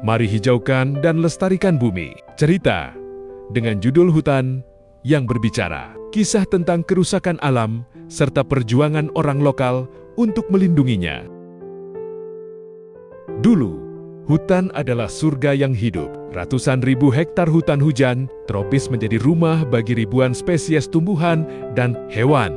Mari hijaukan dan lestarikan bumi. Cerita dengan judul Hutan yang Berbicara. Kisah tentang kerusakan alam serta perjuangan orang lokal untuk melindunginya. Dulu, hutan adalah surga yang hidup. Ratusan ribu hektar hutan hujan tropis menjadi rumah bagi ribuan spesies tumbuhan dan hewan,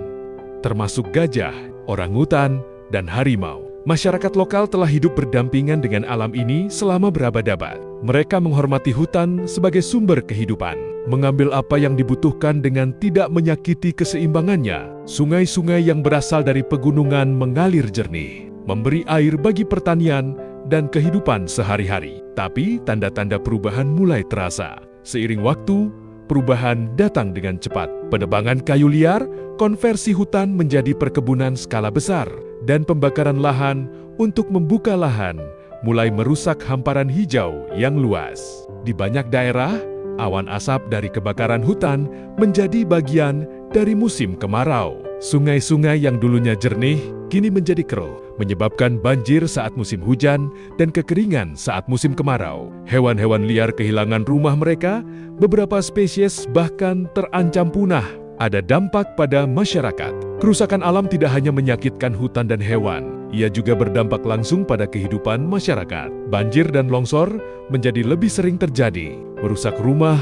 termasuk gajah, orangutan, dan harimau. Masyarakat lokal telah hidup berdampingan dengan alam ini selama berabad-abad. Mereka menghormati hutan sebagai sumber kehidupan, mengambil apa yang dibutuhkan dengan tidak menyakiti keseimbangannya. Sungai-sungai yang berasal dari pegunungan mengalir jernih, memberi air bagi pertanian dan kehidupan sehari-hari. Tapi tanda-tanda perubahan mulai terasa. Seiring waktu, perubahan datang dengan cepat. Penebangan kayu liar, konversi hutan menjadi perkebunan skala besar, dan pembakaran lahan untuk membuka lahan mulai merusak hamparan hijau yang luas. Di banyak daerah, awan asap dari kebakaran hutan menjadi bagian dari musim kemarau. Sungai-sungai yang dulunya jernih kini menjadi keruh, menyebabkan banjir saat musim hujan dan kekeringan saat musim kemarau. Hewan-hewan liar kehilangan rumah mereka, beberapa spesies bahkan terancam punah. Ada dampak pada masyarakat. Kerusakan alam tidak hanya menyakitkan hutan dan hewan, ia juga berdampak langsung pada kehidupan masyarakat. Banjir dan longsor menjadi lebih sering terjadi, merusak rumah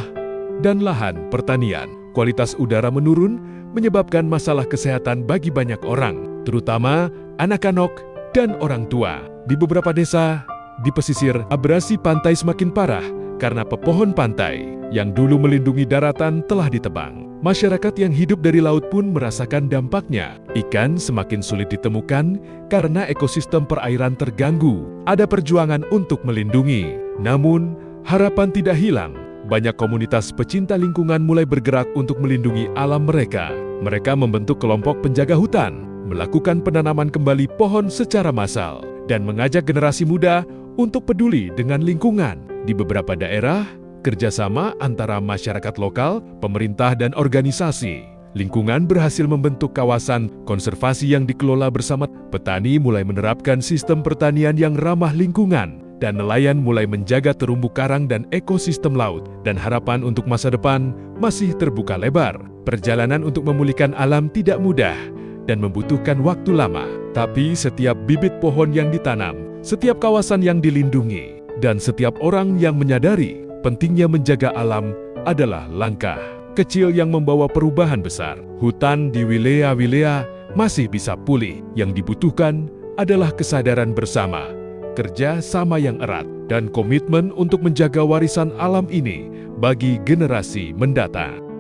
dan lahan pertanian. Kualitas udara menurun, menyebabkan masalah kesehatan bagi banyak orang, terutama anak-anak dan orang tua. Di beberapa desa di pesisir, abrasi pantai semakin parah karena pepohon pantai yang dulu melindungi daratan telah ditebang. Masyarakat yang hidup dari laut pun merasakan dampaknya. Ikan semakin sulit ditemukan karena ekosistem perairan terganggu. Ada perjuangan untuk melindungi, namun harapan tidak hilang. Banyak komunitas pecinta lingkungan mulai bergerak untuk melindungi alam mereka. Mereka membentuk kelompok penjaga hutan, melakukan penanaman kembali pohon secara massal, dan mengajak generasi muda untuk peduli dengan lingkungan. Di beberapa daerah, kerjasama antara masyarakat lokal, pemerintah, dan organisasi lingkungan berhasil membentuk kawasan konservasi yang dikelola bersama. Petani mulai menerapkan sistem pertanian yang ramah lingkungan, dan nelayan mulai menjaga terumbu karang dan ekosistem laut. Dan harapan untuk masa depan masih terbuka lebar. Perjalanan untuk memulihkan alam tidak mudah dan membutuhkan waktu lama. Tapi setiap bibit pohon yang ditanam, setiap kawasan yang dilindungi, dan setiap orang yang menyadari pentingnya menjaga alam adalah langkah kecil yang membawa perubahan besar. Hutan di wilayah-wilayah masih bisa pulih. Yang dibutuhkan adalah kesadaran bersama, kerja sama yang erat, dan komitmen untuk menjaga warisan alam ini bagi generasi mendatang.